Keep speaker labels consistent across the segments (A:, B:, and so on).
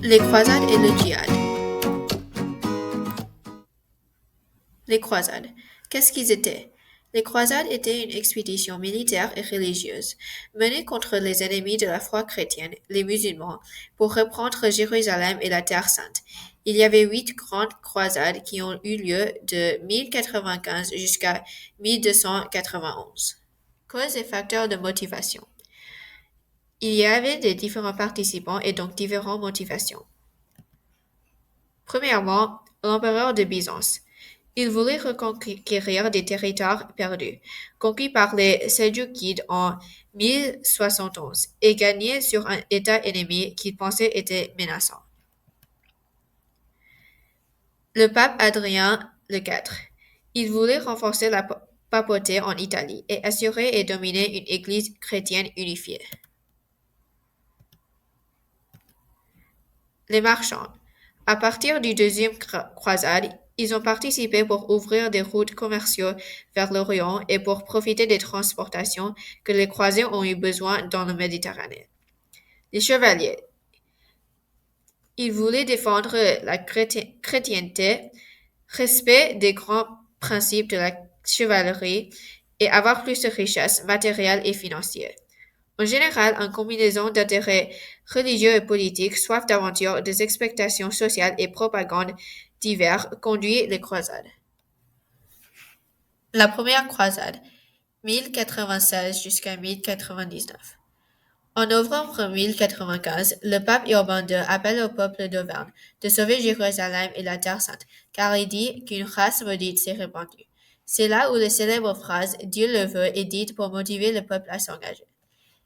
A: Les croisades et le djihad. Les croisades. Qu'est-ce qu'ils étaient? Les croisades étaient une expédition militaire et religieuse menée contre les ennemis de la foi chrétienne, les musulmans, pour reprendre Jérusalem et la Terre sainte. Il y avait 8 grandes croisades qui ont eu lieu de 1095 jusqu'à 1291. Causes et facteurs de motivation. Il y avait des différents participants et donc différentes motivations. Premièrement, l'empereur de Byzance. Il voulait reconquérir des territoires perdus, conquis par les Seldjoukides en 1071, et gagner sur un État ennemi qu'il pensait était menaçant. Le pape Adrien IV. Il voulait renforcer la papauté en Italie et assurer et dominer une église chrétienne unifiée. Les marchands. À partir du deuxième croisade, ils ont participé pour ouvrir des routes commerciales vers l'Orient et pour profiter des transportations que les croisés ont eu besoin dans la Méditerranée. Les chevaliers. Ils voulaient défendre la chrétienté, respect des grands principes de la chevalerie et avoir plus de richesses matérielles et financières. En général, en combinaison d'intérêts religieux et politiques, soif d'aventure, des expectations sociales et propagande divers conduit les croisades. La première croisade, 1096 jusqu'à 1099. En novembre 1095, le pape Urbain II appelle au peuple d'Auvergne de sauver Jérusalem et la Terre sainte, car il dit qu'une race maudite s'est répandue. C'est là où la célèbre phrase Dieu le veut est dite pour motiver le peuple à s'engager.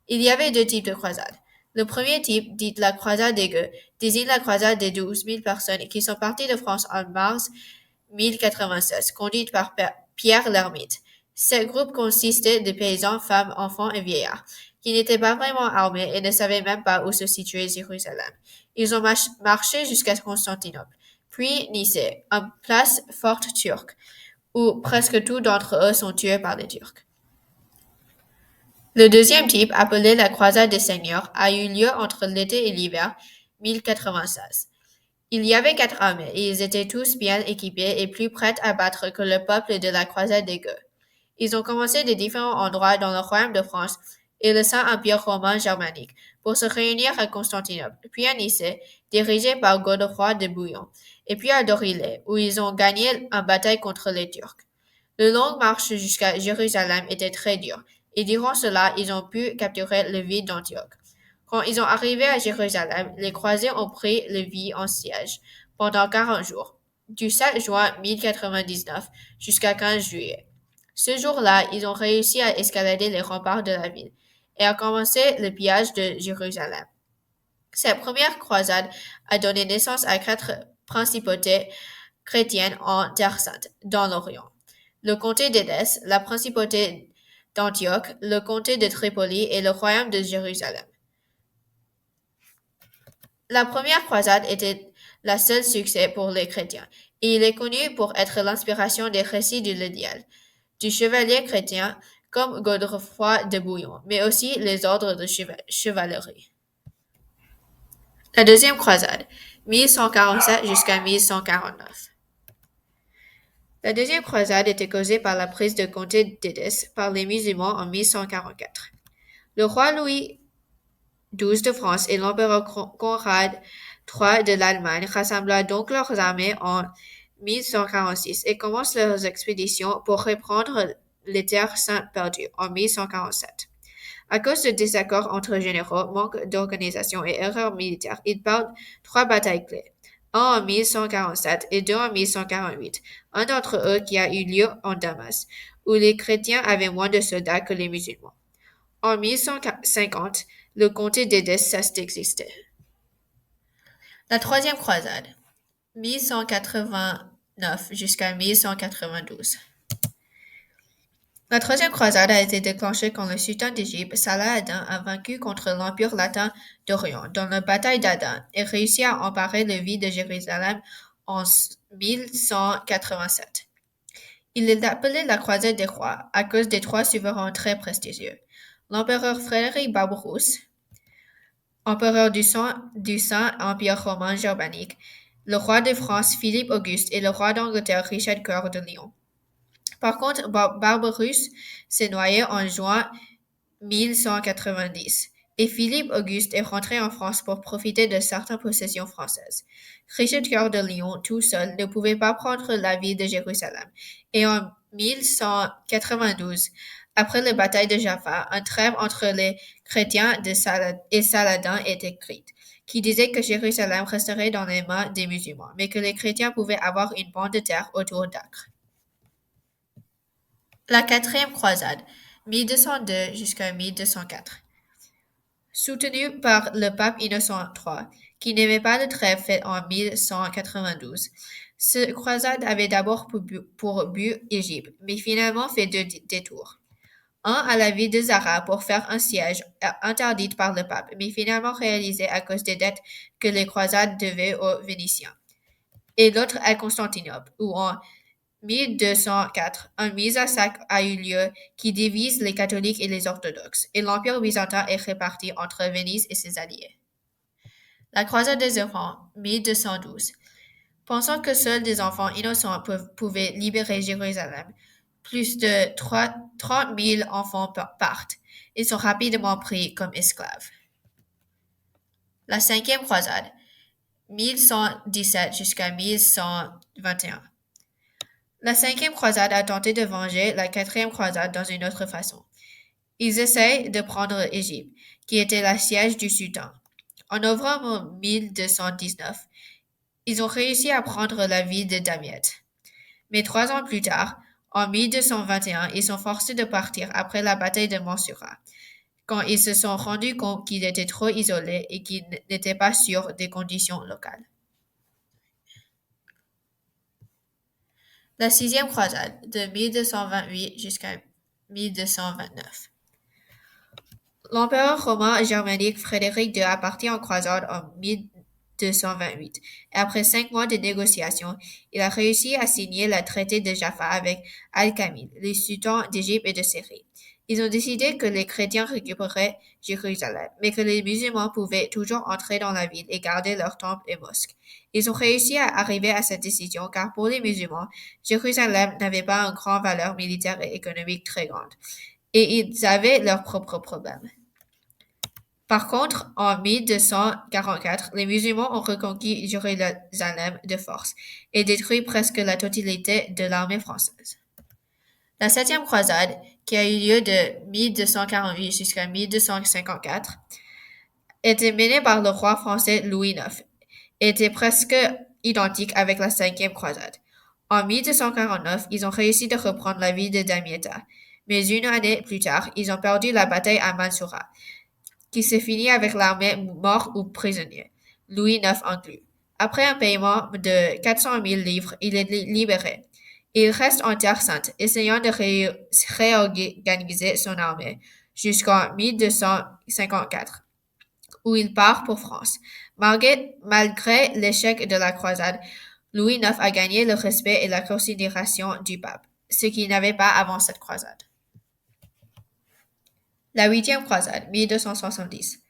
A: Il y avait 2 types de croisades. Le premier type, dit la croisade des gueux, désigne la croisade des 12 000 personnes qui sont parties de France en mars 1096, conduite par Pierre l'Ermite. Ce groupe consistait de paysans, femmes, enfants et vieillards, qui n'étaient pas vraiment armés et ne savaient même pas où se situait Jérusalem. Ils ont marché jusqu'à Constantinople, puis Nicée, une place forte turque, où presque tous d'entre eux sont tués par les Turcs. Le deuxième type, appelé la croisade des seigneurs, a eu lieu entre l'été et l'hiver 1096. Il y avait 4 armées et ils étaient tous bien équipés et plus prêts à battre que le peuple de la croisade des gueux. Ils ont commencé de différents endroits dans le royaume de France et le Saint-Empire romain germanique pour se réunir à Constantinople, puis à Nicée, dirigé par Godefroy de Bouillon, et puis à Dorilé, où ils ont gagné une bataille contre les Turcs. La longue marche jusqu'à Jérusalem était très dure, et durant cela, ils ont pu capturer le ville d'Antioche. Quand ils ont arrivé à Jérusalem, les croisés ont pris le ville en siège pendant 40 jours, du 7 juin 1099 jusqu'à 15 juillet. Ce jour-là, ils ont réussi à escalader les remparts de la ville et à commencer le pillage de Jérusalem. Cette première croisade a donné naissance à 4 principautés chrétiennes en Terre sainte, dans l'Orient. Le comté d'Édesse, la principauté d'Antioche, le comté de Tripoli et le royaume de Jérusalem. La première croisade était le seul succès pour les chrétiens, et il est connu pour être l'inspiration des récits de l'idéal, du chevalier chrétien comme Godefroy de Bouillon, mais aussi les ordres de chevalerie. La deuxième croisade, 1147 jusqu'à 1149. La deuxième croisade était causée par la prise de comté d'Édesse par les musulmans en 1144. Le roi Louis XII de France et l'empereur Conrad III de l'Allemagne rassembla donc leurs armées en 1146 et commencent leurs expéditions pour reprendre les terres saintes perdues en 1147. À cause de désaccords entre généraux, manque d'organisation et erreurs militaires, ils perdent 3 batailles clés, un en 1147 et 2 en 1148, un d'entre eux qui a eu lieu en Damas, où les chrétiens avaient moins de soldats que les musulmans. En 1150, le comté d'Édesse cesse d'exister. La troisième croisade, 1189 jusqu'à 1192. La troisième croisade a été déclenchée quand le sultan d'Égypte, Salah ad-Din, a vaincu contre l'Empire latin d'Orient dans la bataille d'Aden et réussi à emparer le ville de Jérusalem en 1187. Il est appelé la croisade des rois à cause des 3 souverains très prestigieux. L'empereur Frédéric Barberousse empereur du Saint-Empire romain germanique, le roi de France Philippe Auguste et le roi d'Angleterre Richard Cœur de Lion. Par contre, Barberousse s'est noyé en juin 1190 et Philippe Auguste est rentré en France pour profiter de certaines possessions françaises. Richard Cœur de Lion, tout seul, ne pouvait pas prendre la ville de Jérusalem, et en 1192, après la bataille de Jaffa, un trêve entre les chrétiens et Saladin est écrite, qui disait que Jérusalem resterait dans les mains des musulmans, mais que les chrétiens pouvaient avoir une bande de terre autour d'Acre. La quatrième croisade, 1202 jusqu'à 1204. Soutenu par le pape Innocent III, qui n'aimait pas le trêve fait en 1192. Cette croisade avait d'abord pour but Égypte, mais finalement fait deux détours. Un à la ville de Zara pour faire un siège interdit par le pape, mais finalement réalisé à cause des dettes que les croisades devaient aux Vénitiens. Et l'autre à Constantinople, où en 1204, un mise à sac a eu lieu qui divise les catholiques et les orthodoxes, et l'Empire byzantin est réparti entre Venise et ses alliés. La croisade des enfants, 1212. Pensant que seuls des enfants innocents pouvaient libérer Jérusalem, plus de 30 000 enfants partent. Ils sont rapidement pris comme esclaves. La cinquième croisade, 1117 jusqu'à 1121. La cinquième croisade a tenté de venger la quatrième croisade dans une autre façon. Ils essayent de prendre Égypte, qui était la siège du sultan. En novembre 1219, ils ont réussi à prendre la ville de Damiette. Mais 3 ans plus tard, en 1221, ils sont forcés de partir après la bataille de Mansoura, quand ils se sont rendus compte qu'ils étaient trop isolés et qu'ils n'étaient pas sûrs des conditions locales. La sixième croisade, de 1228 jusqu'à 1229. L'empereur romain germanique Frédéric II a parti en croisade en 1228, et après 5 mois de négociations, il a réussi à signer le traité de Jaffa avec Al-Kamil, les sultans d'Égypte et de Syrie. Ils ont décidé que les chrétiens récupéraient Jérusalem, mais que les musulmans pouvaient toujours entrer dans la ville et garder leurs temples et mosques. Ils ont réussi à arriver à cette décision car pour les musulmans, Jérusalem n'avait pas une grande valeur militaire et économique très grande, et ils avaient leurs propres problèmes. Par contre, en 1244, les musulmans ont reconquis Jérusalem de force et détruit presque la totalité de l'armée française. La septième croisade, qui a eu lieu de 1248 jusqu'à 1254, était menée par le roi français Louis IX et était presque identique avec la cinquième croisade. En 1249, ils ont réussi de reprendre la ville de Damietta, mais une année plus tard, ils ont perdu la bataille à Mansoura, qui se finit avec l'armée morte ou prisonnier, Louis IX inclus. Après un paiement de 400 000 livres, il est libéré. Il reste en Terre Sainte, essayant de réorganiser son armée jusqu'en 1254, où il part pour France. Malgré l'échec de la croisade, Louis IX a gagné le respect et la considération du pape, ce qu'il n'avait pas avant cette croisade. La huitième croisade, 1270.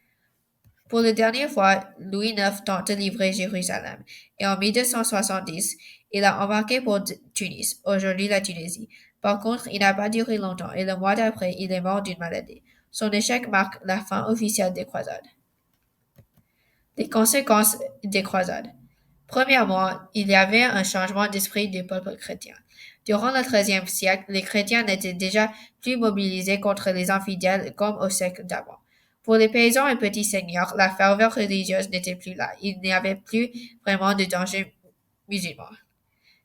A: Pour la dernière fois, Louis IX tente de livrer Jérusalem, et en 1270, il a embarqué pour Tunis, aujourd'hui la Tunisie. Par contre, il n'a pas duré longtemps, et le mois d'après, il est mort d'une maladie. Son échec marque la fin officielle des croisades. Les conséquences des croisades. Premièrement, il y avait un changement d'esprit du peuple chrétien. Durant le XIIIe siècle, les chrétiens n'étaient déjà plus mobilisés contre les infidèles comme au siècle d'avant. Pour les paysans et petits seigneurs, la ferveur religieuse n'était plus là. Il n'y avait plus vraiment de danger musulman.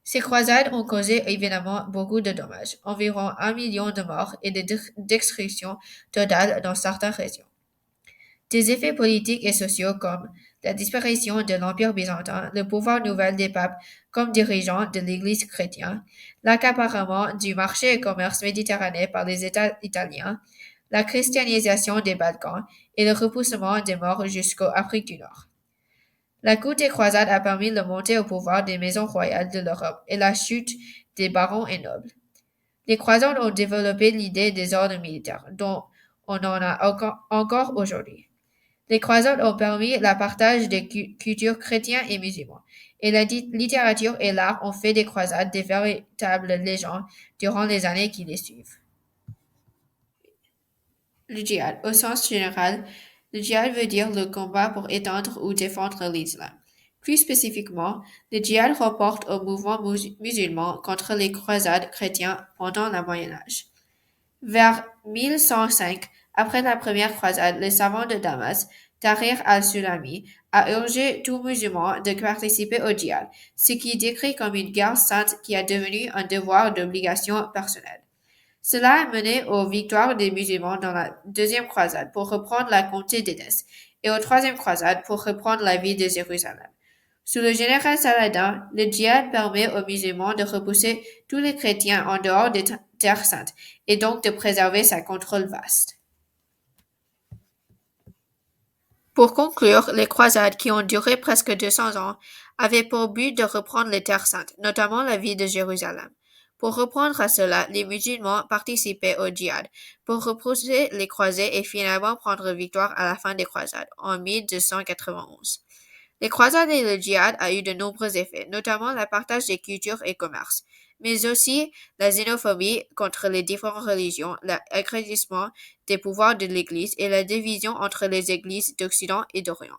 A: Ces croisades ont causé évidemment beaucoup de dommages, environ 1 million de morts et de destructions totales dans certaines régions. Des effets politiques et sociaux comme la disparition de l'Empire byzantin, le pouvoir nouvel des papes comme dirigeants de l'Église chrétienne, l'accaparement du marché et commerce méditerranéen par les États italiens, la christianisation des Balkans et le repoussement des morts jusqu'aux Afrique du Nord. La cour des croisades a permis la montée au pouvoir des maisons royales de l'Europe et la chute des barons et nobles. Les croisades ont développé l'idée des ordres militaires, dont on en a encore aujourd'hui. Les croisades ont permis le partage des cultures chrétiennes et musulmanes, et la littérature et l'art ont fait des croisades des véritables légendes durant les années qui les suivent. Le djihad. Au sens général, le djihad veut dire le combat pour étendre ou défendre l'islam. Plus spécifiquement, le djihad rapporte au mouvement musulman contre les croisades chrétiens pendant le Moyen Âge. Vers 1105, après la première croisade, le savant de Damas, Tahrir al-Sulami, a urgé tout musulman de participer au djihad, ce qui est décrit comme une guerre sainte qui a devenu un devoir d'obligation personnelle. Cela a mené aux victoires des musulmans dans la deuxième croisade pour reprendre la comté d'Édesse et aux troisième croisade pour reprendre la ville de Jérusalem. Sous le général Saladin, le djihad permet aux musulmans de repousser tous les chrétiens en dehors des terres saintes et donc de préserver sa contrôle vaste. Pour conclure, les croisades, qui ont duré presque 200 ans, avaient pour but de reprendre les terres saintes, notamment la ville de Jérusalem. Pour reprendre à cela, les musulmans participaient au djihad pour repousser les croisés et finalement prendre victoire à la fin des croisades, en 1291. Les croisades et le djihad a eu de nombreux effets, notamment le partage des cultures et commerces, mais aussi la xénophobie contre les différentes religions, l'agrandissement des pouvoirs de l'Église et la division entre les églises d'Occident et d'Orient.